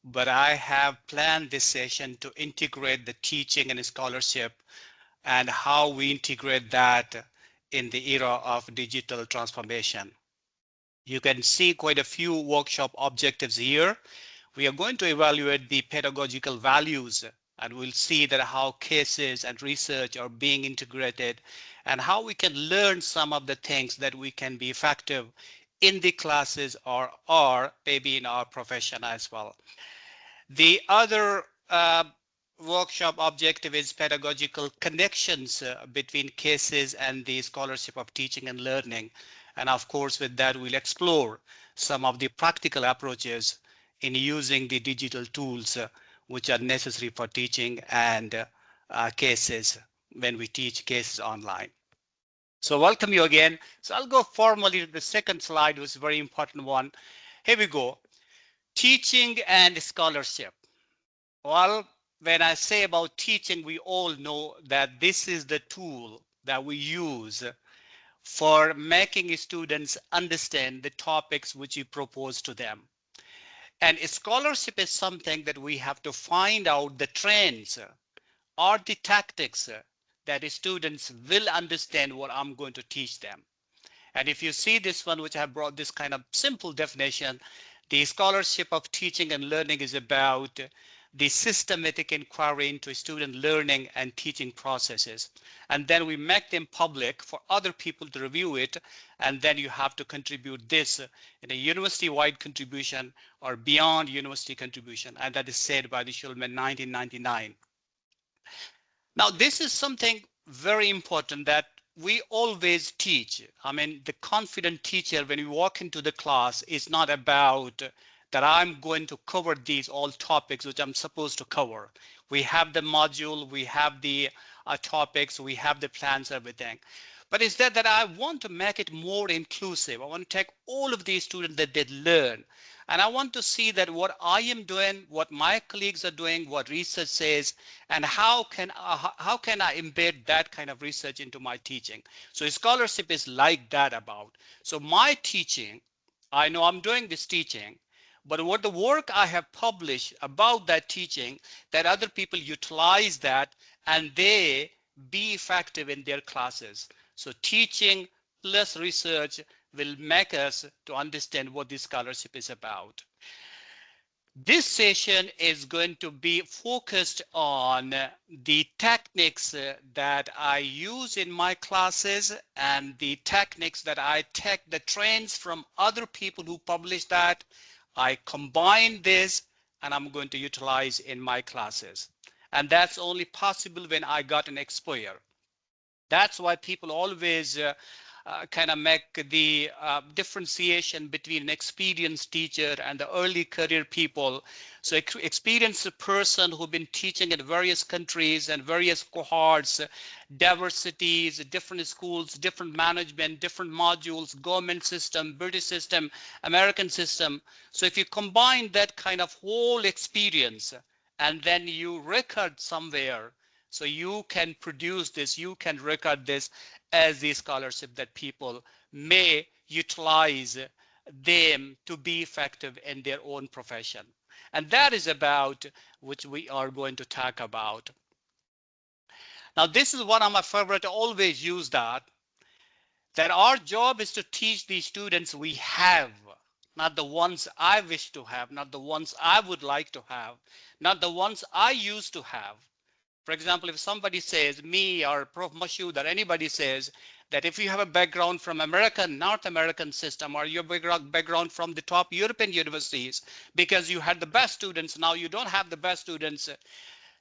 but I have planned this session to integrate the teaching and scholarship and how we integrate that in the era of digital transformation. You can see quite a few workshop objectives here. We are going to evaluate the pedagogical values, and we'll see that how cases and research are being integrated and how we can learn some of the things that we can be effective in the classes or maybe in our profession as well. The other workshop objective is pedagogical connections between cases and the scholarship of teaching and learning. And of course, with that, we'll explore some of the practical approaches in using the digital tools which are necessary for teaching and cases when we teach cases online. So welcome you again. So I'll go formally to the second slide, which is a very important one. Here we go. Teaching and scholarship. Well, when I say about teaching, we all know that this is the tool that we use for making students understand the topics which you propose to them. And scholarship is something that we have to find out the trends or the tactics that students will understand what I'm going to teach them. And if you see this one, which I have brought this kind of simple definition, the scholarship of teaching and learning is about the systematic inquiry into student learning and teaching processes. And then we make them public for other people to review it. And then you have to contribute this in a university-wide contribution or beyond university contribution. And that is said by the Schulman 1999. Now, this is something very important that we always teach. I mean, the confident teacher, when you walk into the class, is not about that I'm going to cover these all topics which I'm supposed to cover. We have the module, we have the topics, we have the plans, everything. But it's that I want to make it more inclusive. I want to take all of these students that they learn. And I want to see that what I am doing, what my colleagues are doing, what research says, and how can I embed that kind of research into my teaching. So scholarship is like that about. So my teaching, I know I'm doing this teaching, but what the work I have published about that teaching, that other people utilize that and they be effective in their classes. So teaching plus research will make us to understand what this scholarship is about. This session is going to be focused on the techniques that I use in my classes and the techniques that I take the trends from other people who publish that. I combine this and I'm going to utilize in my classes. And that's only possible when I got an exposure. That's why people always kind of make the differentiation between an experienced teacher and the early career people. So experienced person who've been teaching in various countries and various cohorts, diversities, different schools, different management, different modules, government system, British system, American system. So if you combine that kind of whole experience and then you record somewhere, so you can produce this, you can record this as the scholarship that people may utilize them to be effective in their own profession. And that is about which we are going to talk about. Now, this is one of my favorite, I always use that our job is to teach the students we have, not the ones I wish to have, not the ones I would like to have, not the ones I used to have. For example, if somebody says, me or Prof. Mashoud or anybody says that if you have a background from North American system, or your background from the top European universities, because you had the best students, now you don't have the best students.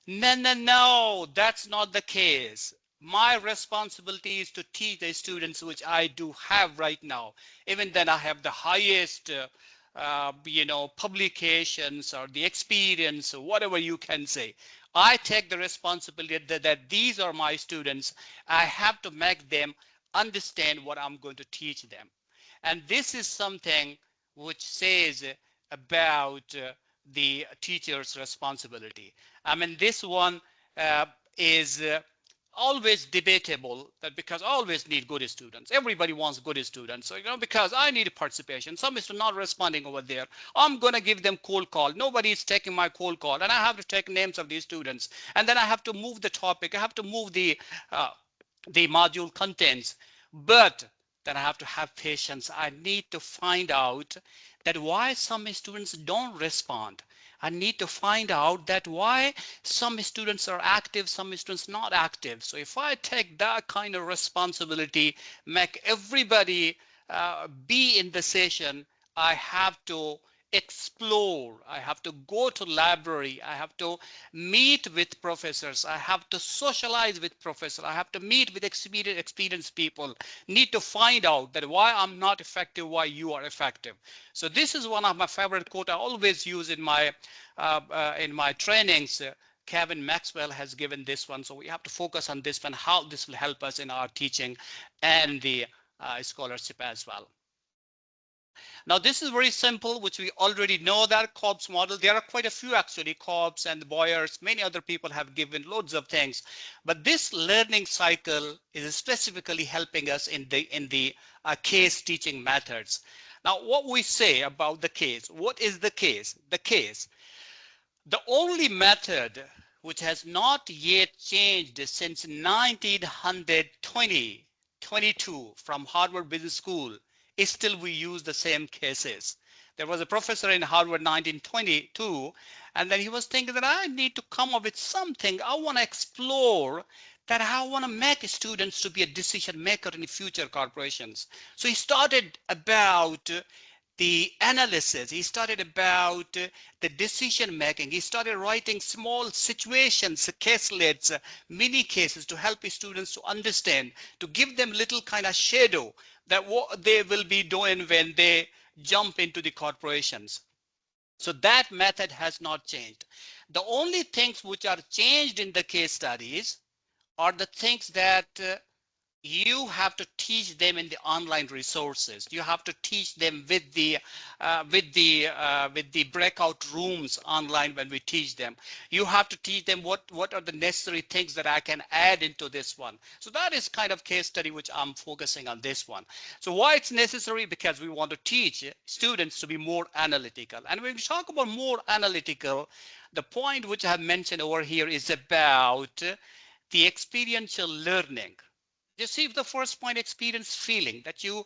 No, no, no, that's not the case. My responsibility is to teach the students, which I do have right now. Even then I have the highest publications or the experience, or whatever you can say. I take the responsibility that these are my students. I have to make them understand what I'm going to teach them. And this is something which says about the teacher's responsibility. I mean, this one is always debatable that because I always need good students. Everybody wants good students. So, because I need participation. Some students not responding over there. I'm going to give them cold call. Nobody is taking my cold call. And I have to take names of these students. And then I have to move the topic. I have to move uh, the module contents. But then I have to have patience. I need to find out that why some students don't respond. I need to find out that why some students are active, some students not active. So if I take that kind of responsibility, make everybody be in the session, I have to explore. I have to go to library. I have to meet with professors. I have to socialize with professors. I have to meet with experienced people. Need to find out that why I'm not effective, why you are effective. So this is one of my favorite quote I always use in my trainings. Kevin Maxwell has given this one, so we have to focus on this one, how this will help us in our teaching and the scholarship as well. Now this is very simple, which we already know that Cobb's model. There are quite a few actually, Cobb's and Boyers, many other people have given loads of things. But this learning cycle is specifically helping us in the case teaching methods. Now what we say about the case, what is the case? The only method which has not yet changed since 1922 from Harvard Business School is still we use the same cases. There was a professor in Harvard 1922, and then he was thinking that I need to come up with something. I want to explore that I want to make students to be a decision maker in the future corporations. So he started about the analysis. He started about the decision making. He started writing small situations, caselets, mini cases to help his students to understand, to give them little kind of shadow that what they will be doing when they jump into the corporations. So that method has not changed. The only things which are changed in the case studies are the things that you have to teach them in the online resources. You have to teach them with the breakout rooms online when we teach them. You have to teach them what are the necessary things that I can add into this one. So that is kind of case study which I'm focusing on this one. So why it's necessary? Because we want to teach students to be more analytical. And when we talk about more analytical, the point which I have mentioned over here is about the experiential learning. You see the first point, experience feeling that you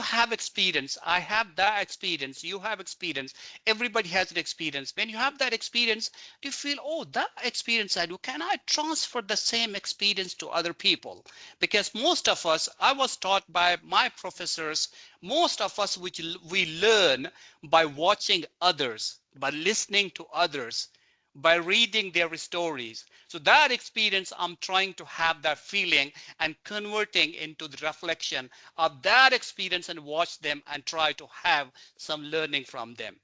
have experience. I have that experience. You have experience. Everybody has an experience. When you have that experience, do you feel, oh, that experience I do, can I transfer the same experience to other people? Because most of us, I was taught by my professors, most of us which we learn by watching others, by listening to others, by reading their stories. So that experience, I'm trying to have that feeling and converting into the reflection of that experience and watch them and try to have some learning from them.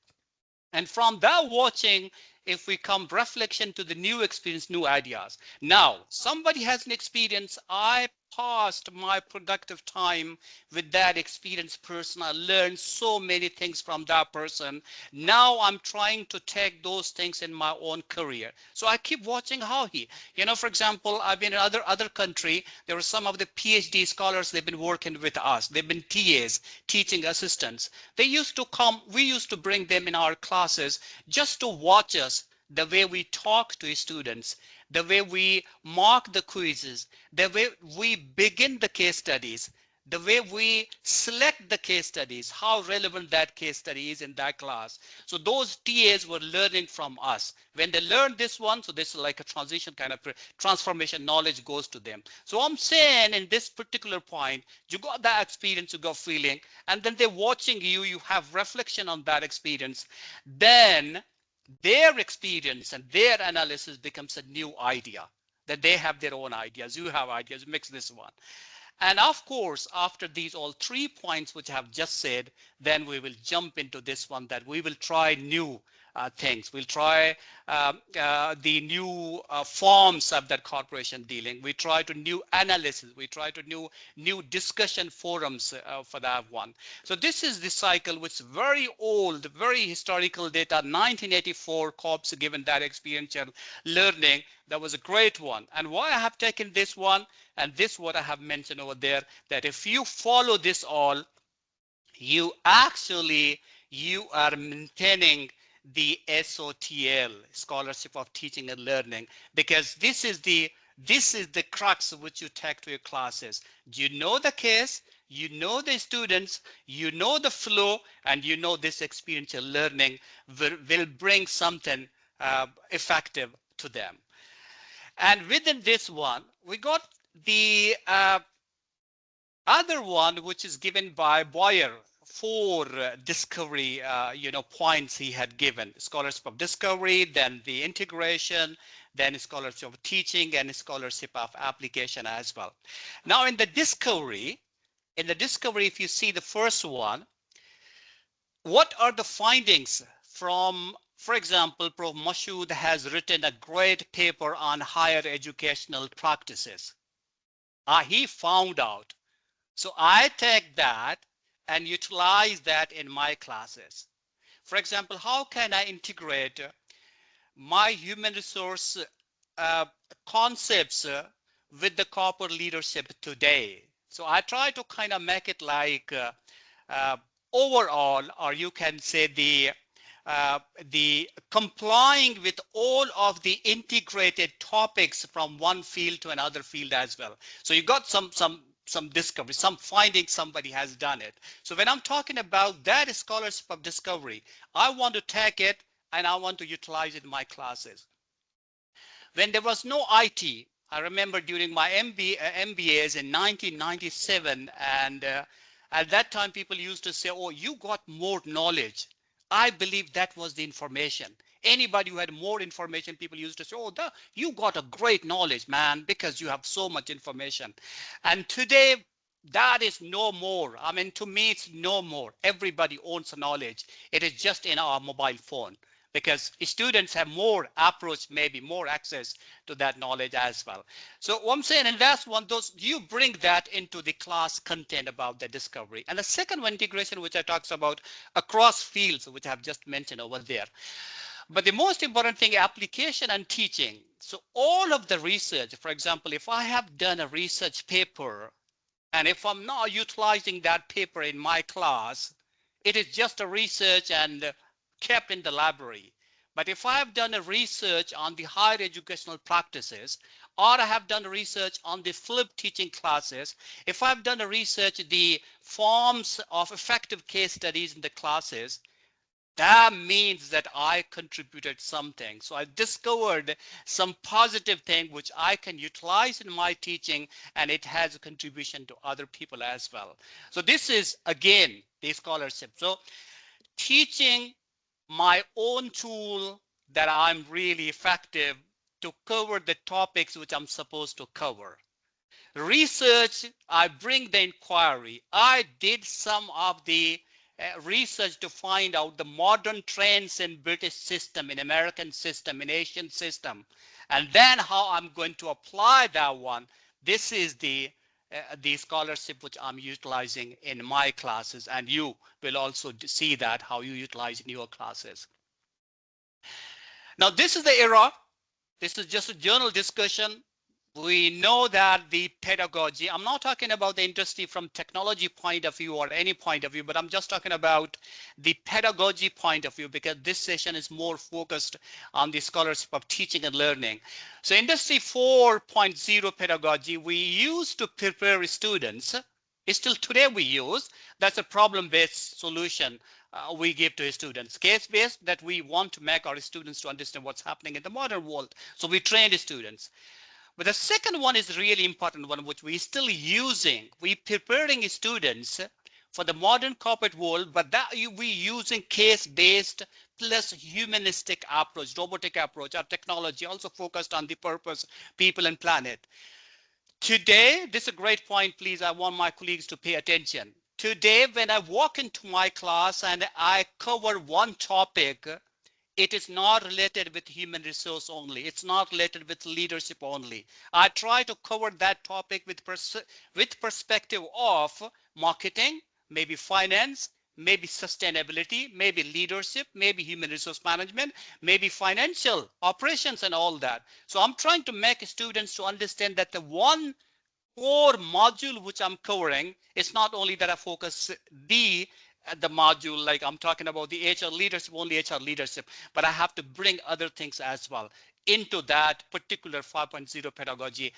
And from that watching, if we come reflection to the new experience, new ideas. Now, somebody has an experience. I passed my productive time with that experienced person. I learned so many things from that person. Now I'm trying to take those things in my own career. So I keep watching how for example, I've been in other country. There are some of the PhD scholars, they've been working with us. They've been TAs, teaching assistants. They used to come, we used to bring them in our classes just to watch us, the way we talk to students, the way we mark the quizzes, the way we begin the case studies, the way we select the case studies, how relevant that case study is in that class. So those TAs were learning from us. When they learned this one, so this is like a transition kind of transformation, knowledge goes to them. So I'm saying in this particular point, you got that experience, you got feeling, and then they're watching you, you have reflection on that experience. Then their experience and their analysis becomes a new idea, that they have their own ideas, you have ideas, mix this one. And of course, after these all 3 points which I have just said, then we will jump into this one, that we will try new things. We'll try the new forms of that corporation dealing. We try to new analysis. We try to new discussion forums for that one. So this is the cycle, which is very old, very historical data. 1984 COPS given that experiential learning. That was a great one. And why I have taken this one, and this what I have mentioned over there, that if you follow this all, you actually you are maintaining the SoTL, Scholarship of Teaching and Learning, because this is the crux of which you take to your classes. You know the case, you know the students, you know the flow, and you know this experiential learning will bring something effective to them. And within this one, we got the other one, which is given by Boyer, four discovery points he had given: scholarship of discovery, then the integration, then scholarship of teaching, and scholarship of application as well. Now in the discovery, if you see the first one, what are the findings from, for example, Prof. Mashood has written a great paper on higher educational practices. He found out. So I take that and utilize that in my classes. For example, how can I integrate my human resource uh, concepts with the corporate leadership today? So I try to kind of make it like uh, overall, or you can say the complying with all of the integrated topics from one field to another field as well. So you got some discovery, some findings, somebody has done it. So when I'm talking about that scholarship of discovery, I want to take it and I want to utilize it in my classes. When there was no IT, I remember during my MBAs in 1997, and at that time people used to say, oh, you got more knowledge. I believe that was the information. Anybody who had more information, people used to say, oh, you got a great knowledge, man, because you have so much information. And today, that is no more. I mean, to me, it's no more. Everybody owns knowledge. It is just in our mobile phone, because students have more approach, maybe more access to that knowledge as well. So what I'm saying, and that's one, those you bring that into the class content about the discovery. And the second one, integration, which I talks about across fields, which I've just mentioned over there. But the most important thing, application and teaching. So all of the research, for example, if I have done a research paper, and if I'm not utilizing that paper in my class, it is just a research and kept in the library. But if I have done a research on the higher educational practices, or I have done a research on the flipped teaching classes, if I've done a research the forms of effective case studies in the classes, that means that I contributed something. So I discovered some positive thing which I can utilize in my teaching, and it has a contribution to other people as well. So this is again the scholarship. So teaching my own tool that I'm really effective to cover the topics which I'm supposed to cover. Research, I bring the inquiry. I did some of the research to find out the modern trends in British system, in American system, in Asian system, and then how I'm going to apply that one. This is the scholarship which I'm utilizing in my classes, and you will also see that how you utilize in your classes. Now, this is the era. This is just a journal discussion. We know that the pedagogy, I'm not talking about the industry from technology point of view or any point of view, but I'm just talking about the pedagogy point of view, because this session is more focused on the scholarship of teaching and learning. So industry 4.0 pedagogy, we used to prepare students. Still today we use, that's a problem-based solution we give to students. Case-based, that we want to make our students to understand what's happening in the modern world. So we train the students. But the second one is really important one, which we're still using. We're preparing students for the modern corporate world, but that we using case-based plus humanistic approach, robotic approach. Our technology also focused on the purpose, people and planet. Today, this is a great point, please. I want my colleagues to pay attention. Today, when I walk into my class and I cover one topic, It is not related with human resource only. It's not related with leadership only. I try to cover that topic with perspective of marketing, maybe finance, maybe sustainability, maybe leadership, maybe human resource management, maybe financial operations and all that. So I'm trying to make students to understand that the one core module which I'm covering is not only that I focus the module, like I'm talking about the HR leadership, only HR leadership, but I have to bring other things as well into that particular 5.0 pedagogy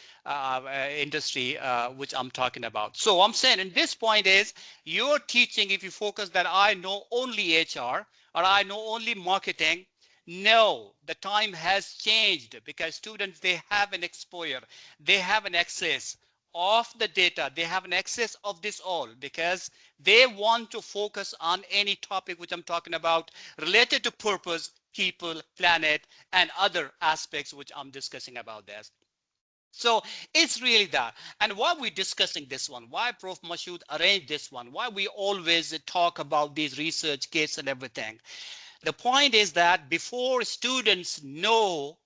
industry which I'm talking about. So I'm saying in this point is you're teaching, if you focus that I know only HR or I know only marketing, no, the time has changed because students, they have an exposure, they have an access of the data, they have an access of this all because they want to focus on any topic which I'm talking about related to purpose, people, planet, and other aspects which I'm discussing about this. So it's really that. And why we discussing this one, why Prof. Mashood arranged this one, why we always talk about these research case and everything. The point is that before students know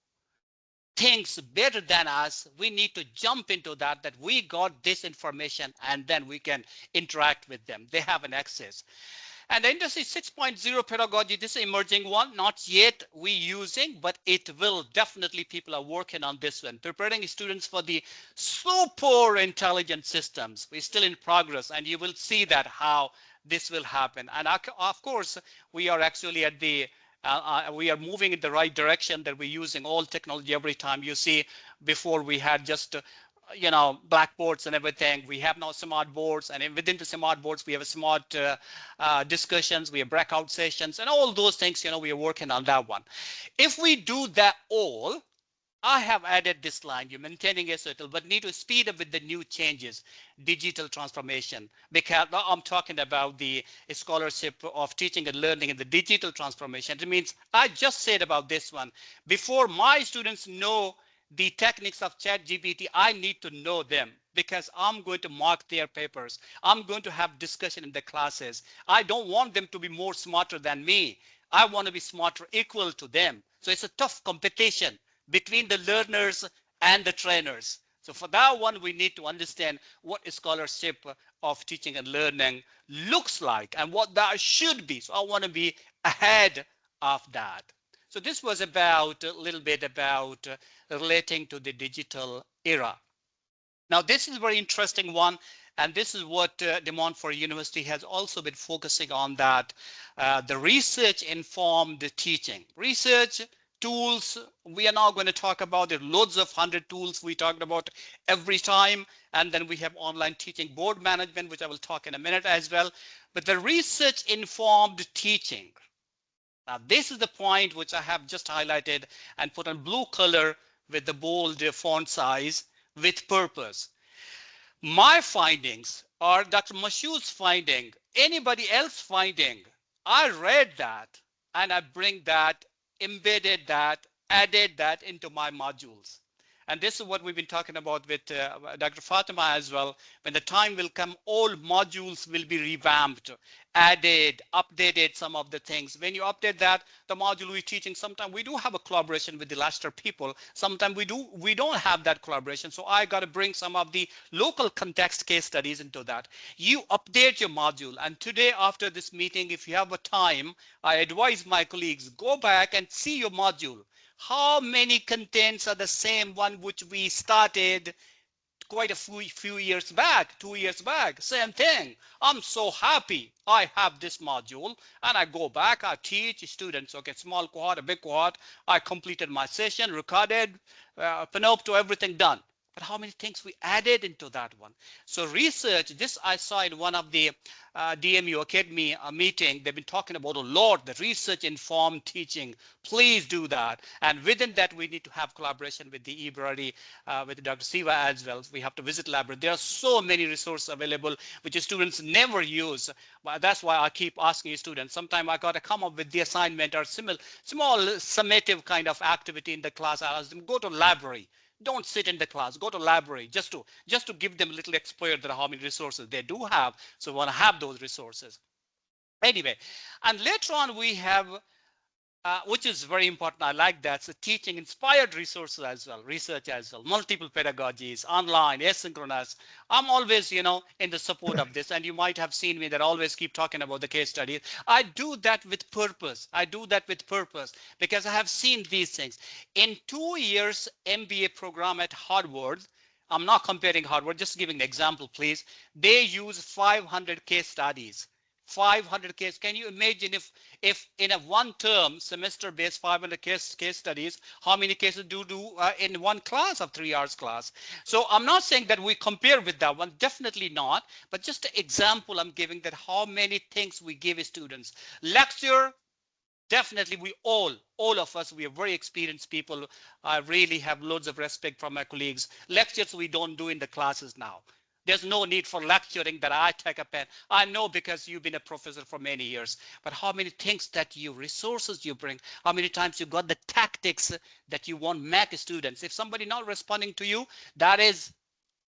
things better than us, we need to jump into that we got this information and then we can interact with them. They have an access. And the industry 6.0 pedagogy, this is emerging one, not yet we using, but it will definitely, people are working on this one, preparing students for the super intelligent systems. We're still in progress and you will see that how this will happen. And of course, we are actually at the we are moving in the right direction that we're using all technology every time. You see, before we had just blackboards and everything. We have now smart boards, and within the smart boards, we have a smart discussions, we have breakout sessions, and all those things. We are working on that one. If we do that all, I have added this line, you're maintaining a SoTL, but need to speed up with the new changes, digital transformation, because now I'm talking about the scholarship of teaching and learning in the digital transformation. It means I just said about this one, before my students know the techniques of ChatGPT, I need to know them because I'm going to mark their papers. I'm going to have discussion in the classes. I don't want them to be more smarter than me. I want to be smarter equal to them. So it's a tough competition between the learners and the trainers. So for that one, we need to understand what scholarship of teaching and learning looks like and what that should be. So I want to be ahead of that. So this was about a little bit about relating to the digital era. Now, this is a very interesting one, and this is what De Montfort University has also been focusing on, that the research informed teaching. Research tools, we are now going to talk about it, loads of 100 tools we talked about every time, and then we have online teaching board management, which I will talk in a minute as well. But the research informed teaching. Now, this is the point which I have just highlighted and put on blue color with the bold font size with purpose. My findings or Dr. Mashood's finding, anybody else finding, I read that and I bring that, embedded that, added that into my modules. And this is what we've been talking about with Dr. Fatima as well. When the time will come, all modules will be revamped, added, updated some of the things. When you update that, the module we're teaching, sometimes we do have a collaboration with the Leicester people. Sometimes we don't have that collaboration. So I got to bring some of the local context case studies into that. You update your module. And today, after this meeting, if you have a time, I advise my colleagues, go back and see your module. How many contents are the same one which we started quite a few years back, 2 years back? Same thing. I'm so happy I have this module and I go back, I teach students, okay, small cohort, a big cohort. I completed my session, recorded, panopto, everything done. But how many things we added into that one? So research, this I saw in one of the DMU Academy meeting. They've been talking about a lot, the research informed teaching. Please do that. And within that, we need to have collaboration with the e-library, with Dr. Siva as well. We have to visit library. There are so many resources available which students never use. But that's why I keep asking students. Sometimes I got to come up with the assignment or small summative kind of activity in the class. I ask them, go to library. Don't sit in the class, go to library just to give them a little exposure that how many resources they do have. So we want to have those resources. Anyway, and later on we have which is very important. I like that. So teaching inspired resources as well, research as well, multiple pedagogies, online, asynchronous. I'm always, in the support of this. And you might have seen me that I always keep talking about the case studies. I do that with purpose. I do that with purpose because I have seen these things. In 2 years MBA program at Harvard, I'm not comparing Harvard, just giving an example, please. They use 500 case studies. 500 case. Can you imagine if in a one term semester based 500 case studies, how many cases do in one class of 3 hours class? So I'm not saying that we compare with that one, definitely not, but just an example I'm giving that how many things we give students. Lecture, definitely we all of us, we are very experienced people. I really have loads of respect from my colleagues. Lectures we don't do in the classes now. There's no need for lecturing that I take a pen. I know because you've been a professor for many years, but how many things that you resources you bring, how many times you got the tactics that you want make students. If somebody not responding to you, that is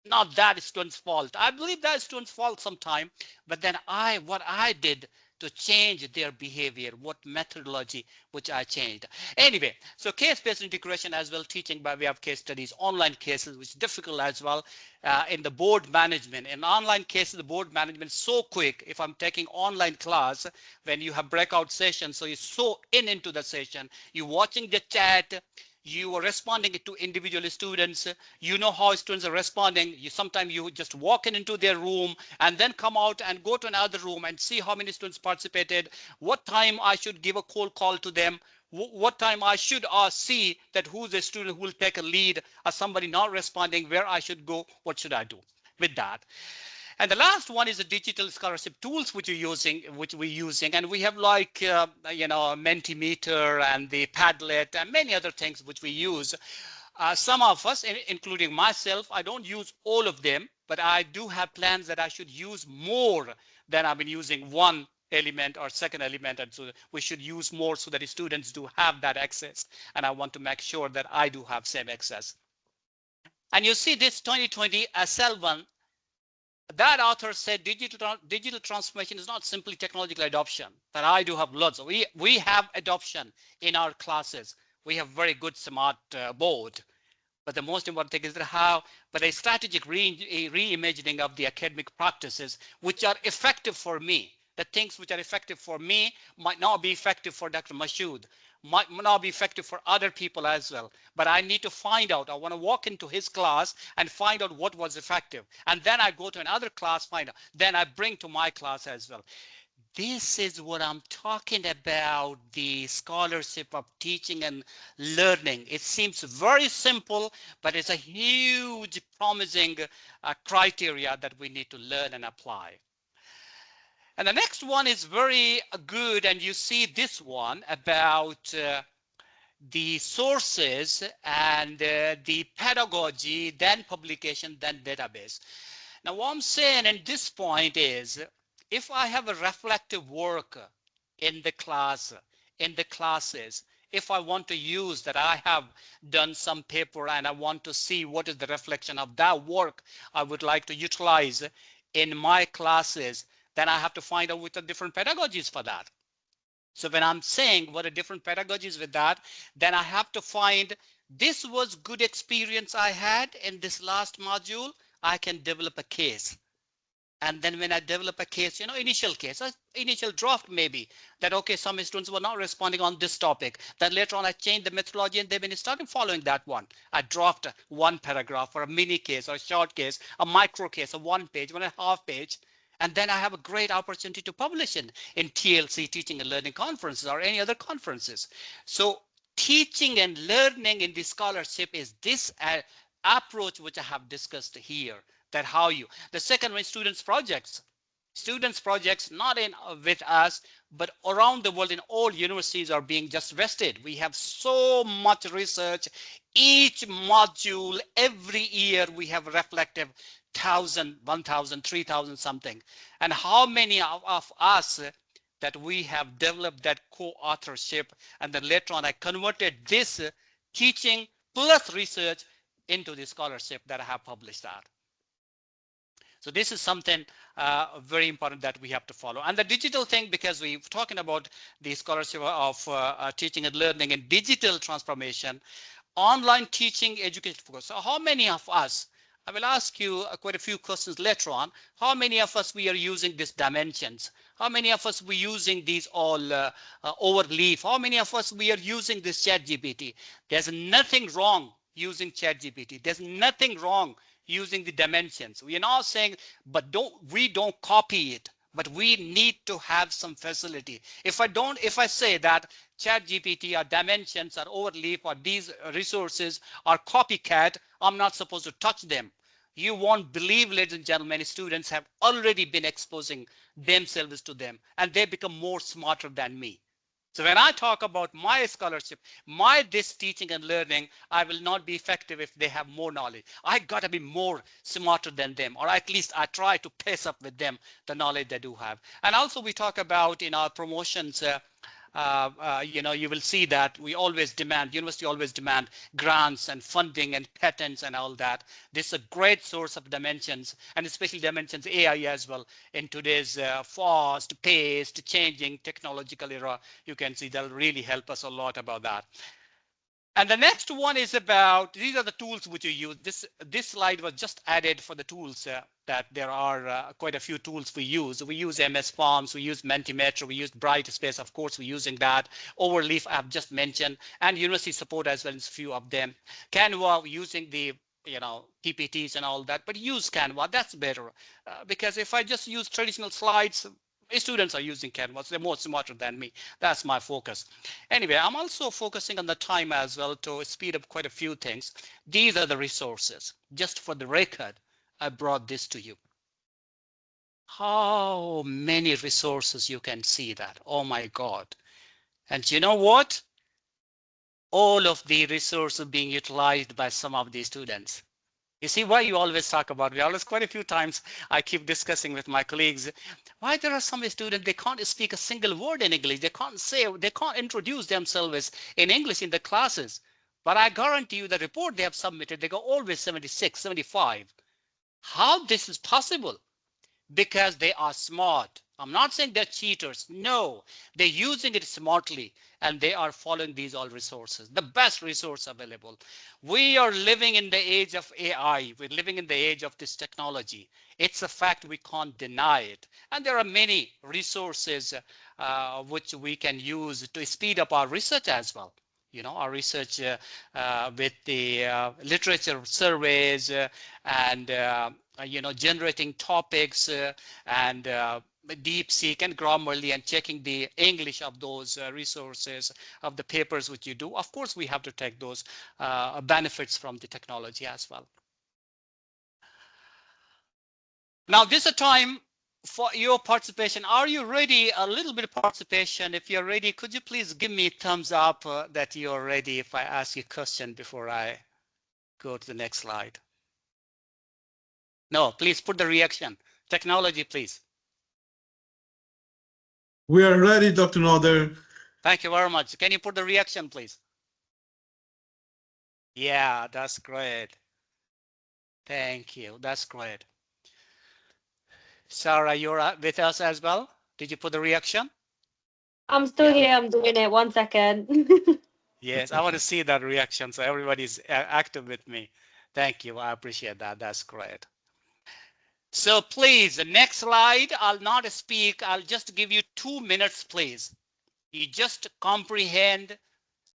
not that student's fault. I believe that student's fault sometime, but then what I did to change their behavior, what methodology which I changed. Anyway, so case-based integration as well, teaching by way of case studies, online cases, which is difficult as well. In the board management, in online cases, the board management is so quick. If I'm taking online class, when you have breakout sessions, so you're so into the session, you're watching the chat, you are responding to individual students. You know how students are responding. Sometimes you just walk into their room and then come out and go to another room and see how many students participated, what time I should give a cold call to them, what time I should see that who's a student who will take a lead, or somebody not responding, where I should go, what should I do with that. And the last one is the digital scholarship tools which we're using, and we have like Mentimeter and the Padlet and many other things which we use. Some of us, including myself, I don't use all of them, but I do have plans that I should use more than I've been using one element or second element, and so we should use more so that the students do have that access, and I want to make sure that I do have same access. And you see this 2020 SL1, that author said digital transformation is not simply technological adoption, that I do have lots. We have adoption in our classes. We have very good smart board. But the most important thing is that but a strategic reimagining of the academic practices, which are effective for me. The things which are effective for me might not be effective for Dr. Mashoud, might not be effective for other people as well. But I need to find out. I want to walk into his class and find out what was effective. And then I go to another class, find out. Then I bring to my class as well. This is what I'm talking about, the scholarship of teaching and learning. It seems very simple, but it's a huge promising criteria that we need to learn and apply. And the next one is very good, and you see this one about the sources and the pedagogy, then publication, then database. Now, what I'm saying at this point is, if I have a reflective work in the classes, if I want to use that I have done some paper and I want to see what is the reflection of that work I would like to utilize in my classes, then I have to find out what are different pedagogies for that. So when I'm saying what are different pedagogies with that, then I have to find this was good experience I had in this last module. I can develop a case. And then when I develop a case, initial case, initial draft maybe, that okay, some students were not responding on this topic. Then later on I changed the methodology and they've been starting following that one. I dropped one paragraph or a mini case or a short case, a micro case, a 1 page, 1.5 page. And then I have a great opportunity to publish in TLC, teaching and learning conferences, or any other conferences. So teaching and learning in the scholarship is this approach which I have discussed here. That how you, the second one, students projects not in with us, but around the world in all universities are being just vested. We have so much research. Each module, every year we have reflective 1,000, 1,000, 3,000 something. And how many of us that we have developed that co-authorship, and then later on I converted this teaching plus research into the scholarship that I have published that. So this is something very important that we have to follow. And the digital thing, because we're talking about the scholarship of teaching and learning and digital transformation, online teaching education focus. So how many of us, I will ask you quite a few questions later on, how many of us we are using these dimensions? How many of us we using these all overleaf? How many of us we are using this chat GPT? There's nothing wrong using chat GPT. There's nothing wrong using the dimensions. We are not saying, but we don't copy it, but we need to have some facility. If I say that chat GPT or dimensions or overleaf or these resources are copycat, I'm not supposed to touch them. You won't believe, ladies and gentlemen, students have already been exposing themselves to them and they become more smarter than me. So when I talk about my scholarship, this teaching and learning, I will not be effective if they have more knowledge. I got to be more smarter than them, or at least I try to pace up with them the knowledge they do have. And also we talk about in our promotions, you will see that we always demand, university always demand grants and funding and patents and all that. This is a great source of dimensions, and especially dimensions AI as well in today's fast paced changing technological era. You can see that'll really help us a lot about that. And the next one is about, these are the tools which you use. This slide was just added for the tools that there are quite a few tools we use. We use MS Forms, we use Mentimeter, we use Brightspace, of course, we're using that. Overleaf, I've just mentioned, and university support as well as a few of them. Canva, we're using the PPTs and all that, but use Canva, that's better. Because if I just use traditional slides, students are using Canvas, they're more smarter than me. That's my focus. Anyway, I'm also focusing on the time as well to speed up quite a few things. These are the resources. Just for the record, I brought this to you. How many resources you can see that? Oh my God. And you know what? All of the resources being utilized by some of these students. You see why you always talk about, we always quite a few times I keep discussing with my colleagues, why there are some students, they can't speak a single word in English. They can't introduce themselves in English in the classes. But I guarantee you the report they have submitted, they go always 76, 75. How this is possible? Because they are smart. I'm not saying they're cheaters. No, they're using it smartly and they are following these all resources, the best resource available. We are living in the age of AI. We're living in the age of this technology. It's a fact, we can't deny it. And there are many resources which we can use to speed up our research as well. Our research with the literature surveys and generating topics and DeepSeek and Grammarly and checking the English of those resources of the papers which you do. Of course, we have to take those benefits from the technology as well. Now, this is a time for your participation. Are you ready? A little bit of participation. If you're ready, could you please give me a thumbs up that you're ready if I ask you a question before I go to the next slide? No, please put the reaction. Technology, please. We are ready, Dr. Nader. Thank you very much. Can you put the reaction, please? Yeah, that's great. Thank you. That's great. Sarah, you're with us as well. Did you put the reaction? I'm still here. I'm doing it. 1 second. Yes, I want to see that reaction. So everybody's active with me. Thank you. I appreciate that. That's great. So please, the next slide, I'll not speak. I'll just give you 2 minutes, please. You just comprehend.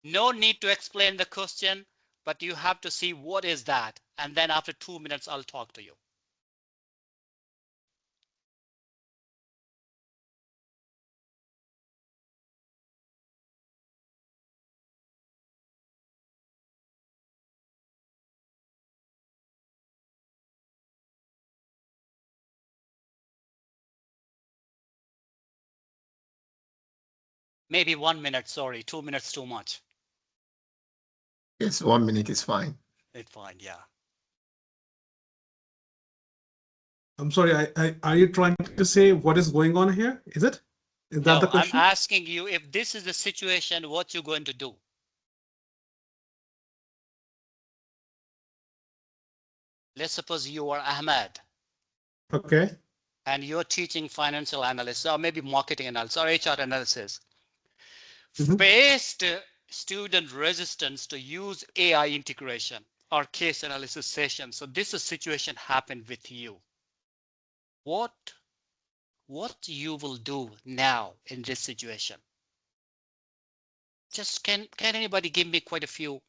No need to explain the question, but you have to see what is that. And then after 2 minutes, I'll talk to you. Maybe 1 minute, sorry, 2 minutes too much. Yes, 1 minute is fine. It's fine, yeah. I'm sorry, are you trying to say what is going on here? Is that No, the question? I'm asking you if this is the situation, what you're going to do. Let's suppose you are Ahmed Okay. and you're teaching financial analysis or maybe marketing analysis or HR analysis, Mhm. faced student resistance to use AI integration or case analysis session. So this situation happened with you. What you will do now in this situation? Just can anybody give me quite a few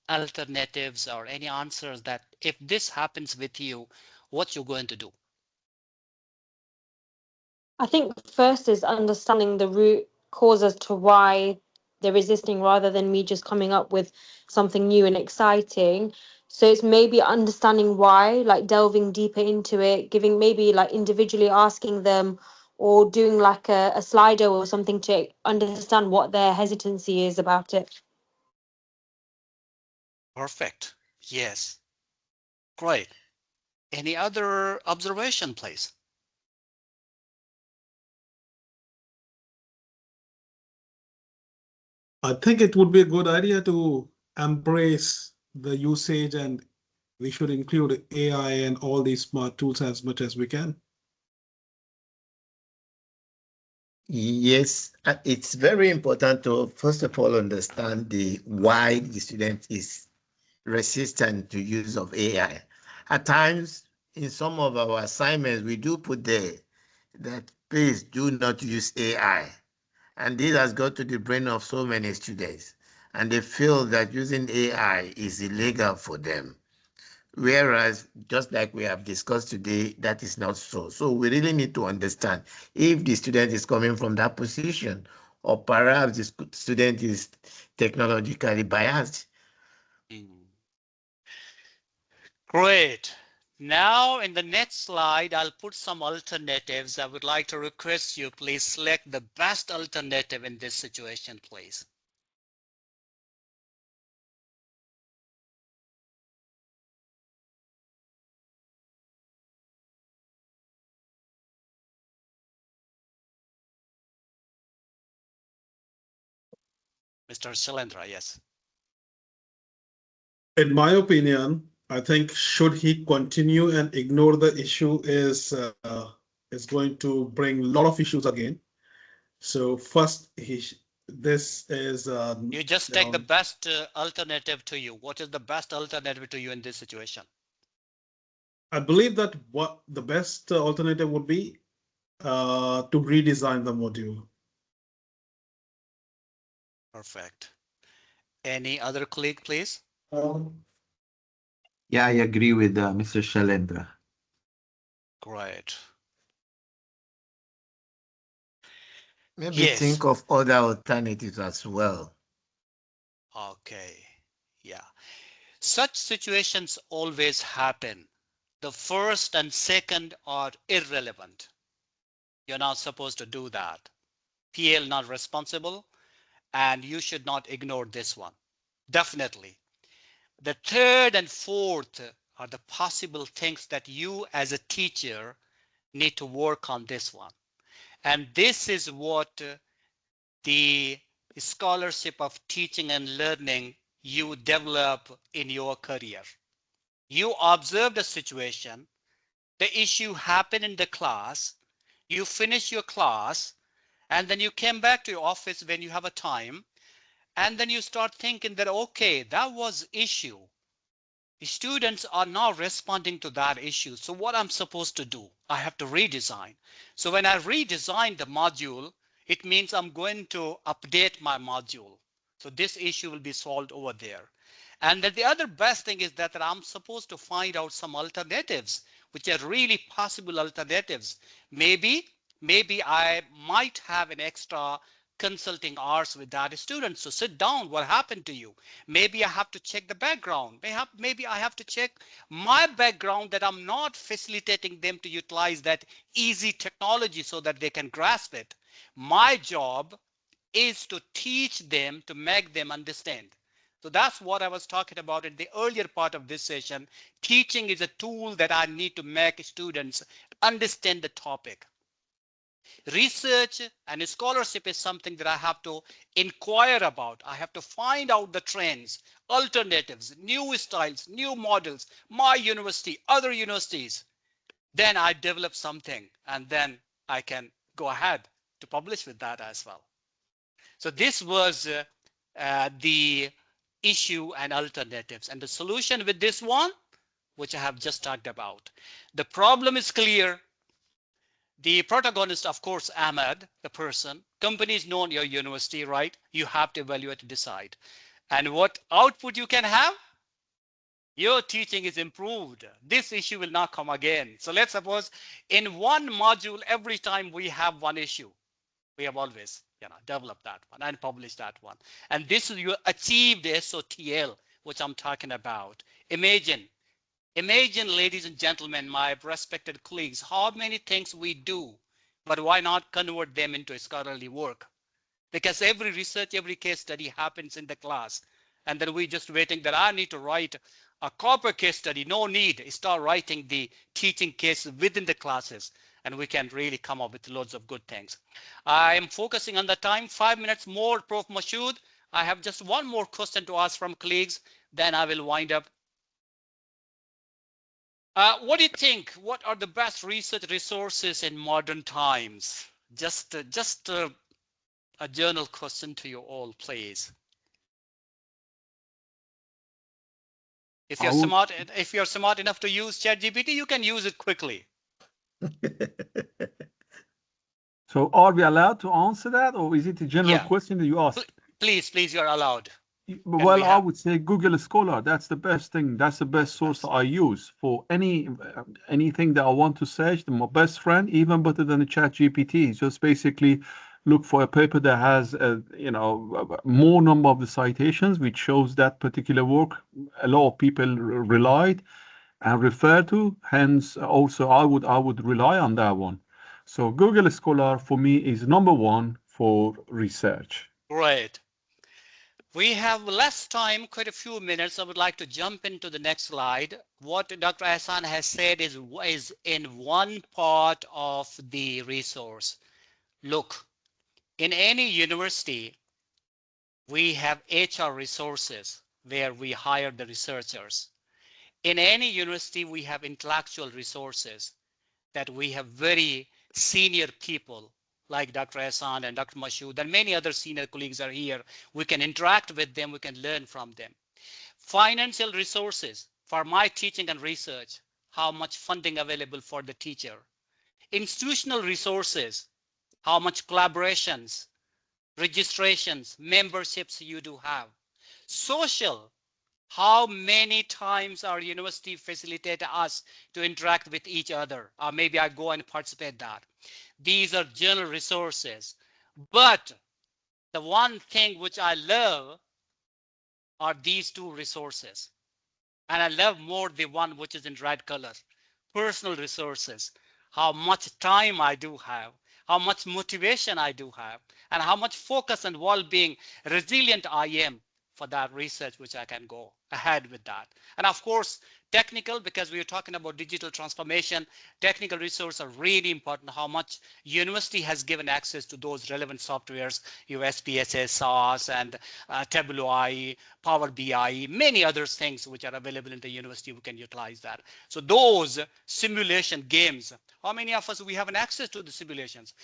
alternatives or any answers that if this happens with you, what you're going to do? I think first is understanding the root cause as to why they're resisting rather than me just coming up with something new and exciting. So it's maybe understanding why, like delving deeper into it, giving maybe like individually asking them or doing like a Slido or something to understand what their hesitancy is about it. Perfect. Yes. Great. Any other observation, please? I think it would be a good idea to embrace the usage, and we should include AI and all these smart tools as much as we can. Yes, it's very important to first of all understand the why the student is resistant to use of AI. At times, in some of our assignments, we do put there that please do not use AI. And this has got to the brain of so many students. And they feel that using AI is illegal for them. Whereas, just like we have discussed today, that is not so. So we really need to understand if the student is coming from that position, or perhaps the student is technologically biased. Mm. Great. Now in the next slide, I'll put some alternatives. I would like to request you please select the best alternative in this situation, please. Mr. Shalendra, yes. In my opinion, I think should he continue and ignore the issue is going to bring a lot of issues again. So first, this is You just you take the know, best alternative to you. What is the best alternative to you in this situation? I believe that what the best alternative would be to redesign the module. Perfect. Any other colleague, please? Yeah, I agree with Mr. Shalendra. Great. Maybe Yes. think of other alternatives as well. Okay. Yeah. Such situations always happen. The first and second are irrelevant. You're not supposed to do that. PL not responsible, and you should not ignore this one. Definitely. The third and fourth are the possible things that you as a teacher need to work on this one. And this is what the scholarship of teaching and learning you develop in your career. You observed a situation, the issue happened in the class, you finish your class, and then you came back to your office when you have a time, and then you start thinking that, okay, that was issue. The students are now responding to that issue. So what I'm supposed to do, I have to redesign. So when I redesign the module, it means I'm going to update my module. So this issue will be solved over there. And then the other best thing is that I'm supposed to find out some alternatives, which are really possible alternatives. Maybe I might have an extra consulting hours with that student. So sit down, what happened to you? Maybe I have to check the background. Maybe I have to check my background that I'm not facilitating them to utilize that easy technology so that they can grasp it. My job is to teach them to make them understand. So that's what I was talking about in the earlier part of this session. Teaching is a tool that I need to make students understand the topic. Research and scholarship is something that I have to inquire about. I have to find out the trends, alternatives, new styles, new models, my university, other universities. then I develop something and then I can go ahead to publish with that as well. So this was the issue and alternatives, and the solution with this one, which I have just talked about. The problem is clear. The protagonist, of course, Ahmed, the person, company is known, your university, right? You have to evaluate and decide. And what output you can have? Your teaching is improved. This issue will not come again. So let's suppose in one module, every time we have one issue, we have always developed that one and published that one. And this is you achieved SoTL, which I'm talking about. Imagine, ladies and gentlemen, my respected colleagues, how many things we do, but why not convert them into scholarly work? Because every research, every case study happens in the class. And then we just waiting that I need to write a copper case study. No need. Start writing the teaching cases within the classes. And we can really come up with loads of good things. I am focusing on the time, 5 minutes more, Prof. Mashood. I have just one more question to ask from colleagues. Then I will wind up. What do you think? What are the best research resources in modern times? Just a journal question to you all, please. If you're smart enough to use ChatGPT, you can use it quickly. So are we allowed to answer that, or is it a general question that you ask? Please, you're allowed. Well, I would say Google Scholar. That's the best thing. That's the best source I use for anything that I want to search. My best friend, even better than the ChatGPT. Just basically look for a paper that has more number of the citations, which shows that particular work a lot of people relied and refer to. Hence, also I would rely on that one. So Google Scholar for me is number one for research. Great. We have less time, quite a few minutes. I would like to jump into the next slide. What Dr. Hassan has said is in one part of the resource. Look, in any university, we have HR resources where we hire the researchers. In any university, we have intellectual resources that we have very senior people like Dr. Hassan and Dr. Mashood and many other senior colleagues are here. We can interact with them. We can learn from them. Financial resources for my teaching and research, how much funding available for the teacher. Institutional resources, how much collaborations, registrations, memberships you do have. Social, how many times our university facilitate us to interact with each other? Or maybe I go and participate that. These are general resources. But the one thing which I love are these two resources. And I love more the one which is in red color. Personal resources, how much time I do have, how much motivation I do have, and how much focus and well-being resilient I am for that research, which I can go ahead with that. And of course, technical, because we are talking about digital transformation, technical resources are really important. How much university has given access to those relevant softwares, your SPSS, SAS, and Tableau, Power BI, many other things which are available in the university, we can utilize that. So those simulation games, how many of us we have an access to the simulations?